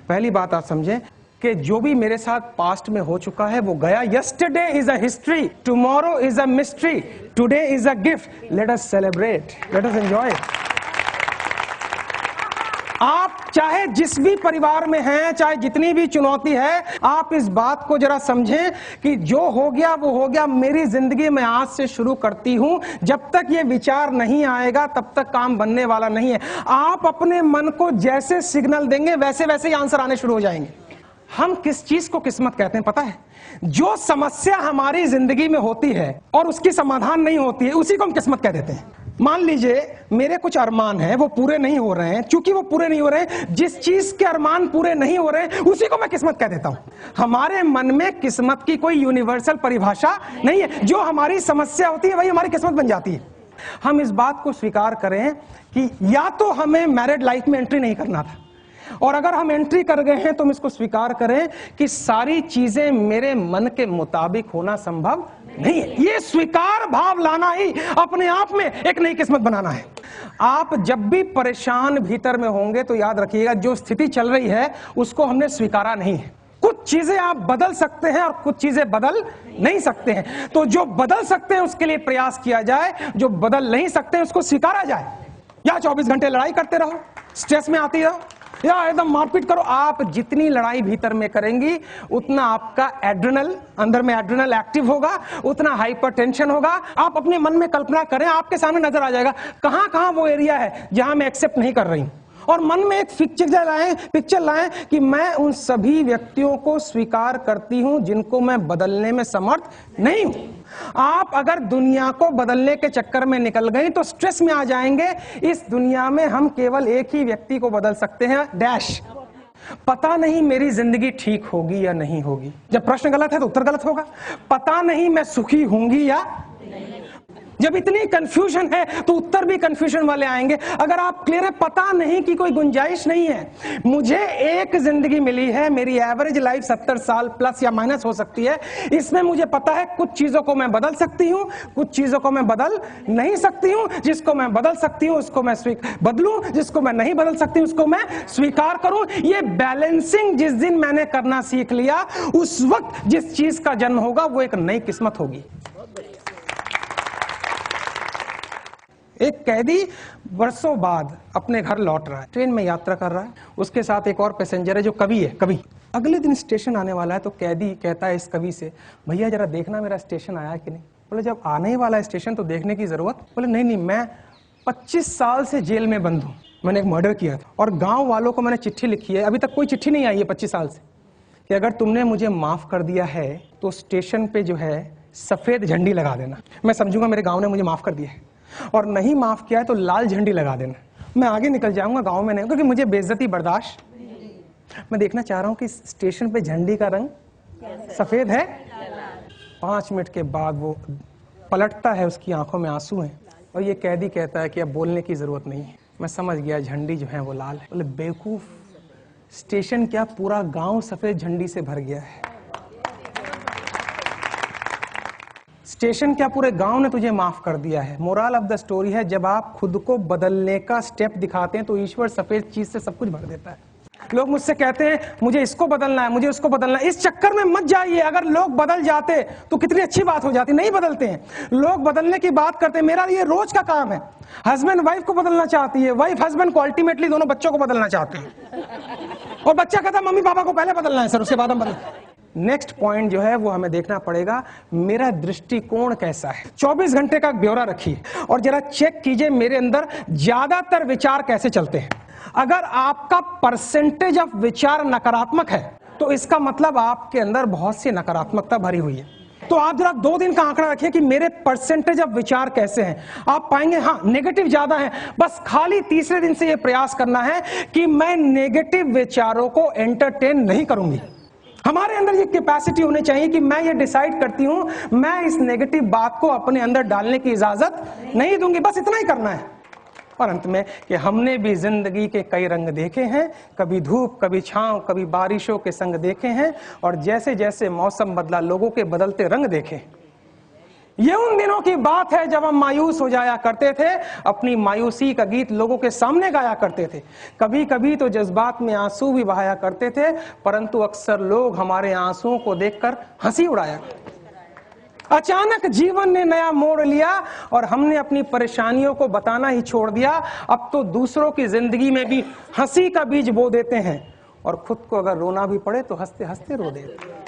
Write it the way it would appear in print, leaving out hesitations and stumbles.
पहली बात आप समझें कि जो भी मेरे साथ पास्ट में हो चुका है वो गया। Yesterday is a history, tomorrow is a mystery, today is a gift, let us celebrate, let us enjoy. आप चाहे जिस भी परिवार में हैं, चाहे जितनी भी चुनौती है, आप इस बात को जरा समझें कि जो हो गया वो हो गया। मेरी जिंदगी में आज से शुरू करती हूं, जब तक ये विचार नहीं आएगा तब तक काम बनने वाला नहीं है। आप अपने मन को जैसे सिग्नल देंगे वैसे वैसे ही आंसर आने शुरू हो जाएंगे। हम किस चीज को किस्मत कहते हैं पता है? जो समस्या हमारी जिंदगी में होती है और उसकी समाधान नहीं होती है, उसी को हम किस्मत कह देते हैं। मान लीजिए मेरे कुछ अरमान हैं, वो पूरे नहीं हो रहे हैं। चूंकि वो पूरे नहीं हो रहे हैं, जिस चीज के अरमान पूरे नहीं हो रहे हैं उसी को मैं किस्मत कह देता हूं। हमारे मन में किस्मत की कोई यूनिवर्सल परिभाषा नहीं है। जो हमारी समस्या होती है वही हमारी किस्मत बन जाती है। हम इस बात को स्वीकार करें कि या तो हमें मैरिड लाइफ में एंट्री नहीं करना था, और अगर हम एंट्री कर गए हैं तो हम इसको स्वीकार करें कि सारी चीजें मेरे मन के मुताबिक होना संभव नहीं है। ये स्वीकार भाव लाना ही अपने आप में एक नई किस्मत बनाना है। आप जब भी परेशान भीतर में होंगे तो याद रखिएगा, जो स्थिति चल रही है उसको हमने स्वीकारा नहीं है। कुछ चीजें आप बदल सकते हैं और कुछ चीजें बदल नहीं सकते हैं। तो जो बदल सकते हैं उसके लिए प्रयास किया जाए, जो बदल नहीं सकते हैं उसको स्वीकारा जाए। या 24 घंटे लड़ाई करते रहो, स्ट्रेस में आती रहो, या एकदम मारपीट करो। आप जितनी लड़ाई भीतर में करेंगी उतना आपका एड्रेनल, अंदर में एड्रेनल एक्टिव होगा, उतना हाइपरटेंशन होगा। आप अपने मन में कल्पना करें, आपके सामने नजर आ जाएगा कहां कहां वो एरिया है जहां मैं एक्सेप्ट नहीं कर रही हूं, और मन में एक पिक्चर लाएं कि मैं उन सभी व्यक्तियों को स्वीकार करती हूं जिनको मैं बदलने में समर्थ नहीं हूं। आप अगर दुनिया को बदलने के चक्कर में निकल गई तो स्ट्रेस में आ जाएंगे। इस दुनिया में हम केवल एक ही व्यक्ति को बदल सकते हैं, डैश। पता नहीं मेरी जिंदगी ठीक होगी या नहीं होगी। जब प्रश्न गलत है तो उत्तर गलत होगा। पता नहीं मैं सुखी होंगी या जब इतनी कंफ्यूजन है तो उत्तर भी कंफ्यूजन वाले आएंगे। अगर आप क्लियर है, पता नहीं की कोई गुंजाइश नहीं है। मुझे एक जिंदगी मिली है, मेरी एवरेज लाइफ 70 साल प्लस या माइनस हो सकती है। इसमें मुझे पता है कुछ चीजों को मैं बदल सकती हूं, कुछ चीजों को मैं बदल नहीं सकती हूं। जिसको मैं बदल सकती हूं उसको मैं बदलूं, जिसको मैं नहीं बदल सकती हूं उसको मैं स्वीकार करूं। ये बैलेंसिंग जिस दिन मैंने करना सीख लिया, उस वक्त जिस चीज का जन्म होगा वो एक नई किस्मत होगी। एक कैदी वर्षों बाद अपने घर लौट रहा है, ट्रेन में यात्रा कर रहा है, उसके साथ एक और पैसेंजर है जो कवि है। कवि अगले दिन स्टेशन आने वाला है तो कैदी कहता है इस कवि से, भैया जरा देखना मेरा स्टेशन आया कि नहीं। बोले जब आने ही वाला है स्टेशन तो देखने की जरूरत। बोले नहीं, मैं 25 साल से जेल में बंद हूँ, मैंने एक मर्डर किया था और गाँव वालों को मैंने चिट्ठी लिखी है, अभी तक कोई चिट्ठी नहीं आई है 25 साल से, कि अगर तुमने मुझे माफ कर दिया है तो स्टेशन पे जो है सफेद झंडी लगा देना, मैं समझूंगा मेरे गाँव ने मुझे माफ कर दिया है, और नहीं माफ किया है तो लाल झंडी लगा देना। मैं आगे निकल जाऊंगा, गांव में नहीं, क्योंकि मुझे बेइज्जती बर्दाश्त। मैं देखना चाह रहा हूं कि स्टेशन पे झंडी का रंग सफेद है। 5 मिनट के बाद वो पलटता है, उसकी आंखों में आंसू हैं, और ये कैदी कहता है कि अब बोलने की जरूरत नहीं है, मैं समझ गया झंडी जो है वो लाल है। बोले बेवकूफ, स्टेशन क्या पूरा गांव सफेद झंडी से भर गया है। स्टेशन क्या पूरे गांव ने तुझे माफ कर दिया है। मोरल ऑफ द स्टोरी है, जब आप खुद को बदलने का स्टेप दिखाते हैं तो ईश्वर सफेद चीज से सब कुछ भर देता है। लोग मुझसे कहते हैं मुझे इसको बदलना है, मुझे उसको बदलना है। इस चक्कर में मत जाइए। अगर लोग बदल जाते तो कितनी अच्छी बात हो जाती। नहीं बदलते हैं लोग, बदलने की बात करते हैं। मेरा ये रोज का काम है। हस्बैंड वाइफ को बदलना चाहती है, वाइफ हस्बैंड को, अल्टीमेटली दोनों बच्चों को बदलना चाहते हैं, और बच्चा कहता है मम्मी पापा को पहले बदलना है सर, उसके बाद हम बदल। नेक्स्ट पॉइंट जो है वो हमें देखना पड़ेगा, मेरा दृष्टिकोण कैसा है। 24 घंटे का ब्यौरा रखिए और जरा चेक कीजिए मेरे अंदर ज्यादातर विचार कैसे चलते हैं। अगर आपका परसेंटेज ऑफ विचार नकारात्मक है तो इसका मतलब आपके अंदर बहुत सी नकारात्मकता भरी हुई है। तो आप जरा 2 दिन का आंकड़ा रखिए कि मेरे परसेंटेज ऑफ विचार कैसे हैं। आप पाएंगे हाँ नेगेटिव ज्यादा है। बस खाली तीसरे दिन से यह प्रयास करना है कि मैं नेगेटिव विचारों को एंटरटेन नहीं करूंगी। हमारे अंदर ये कैपेसिटी होनी चाहिए कि मैं ये डिसाइड करती हूं मैं इस नेगेटिव बात को अपने अंदर डालने की इजाजत नहीं दूंगी। बस इतना ही करना है। और अंत में कि हमने भी जिंदगी के कई रंग देखे हैं, कभी धूप, कभी छांव, कभी बारिशों के संग देखे हैं, और जैसे जैसे मौसम बदला लोगों के बदलते रंग देखे। ये उन दिनों की बात है जब हम मायूस हो जाया करते थे, अपनी मायूसी का गीत लोगों के सामने गाया करते थे। कभी कभी तो जज्बात में आंसू भी बहाया करते थे, परंतु अक्सर लोग हमारे आंसुओं को देखकर हंसी उड़ाया। अचानक जीवन ने नया मोड़ लिया और हमने अपनी परेशानियों को बताना ही छोड़ दिया। अब तो दूसरों की जिंदगी में भी हंसी का बीज बो देते हैं और खुद को अगर रोना भी पड़े तो हंसते हंसते रो देते हैं।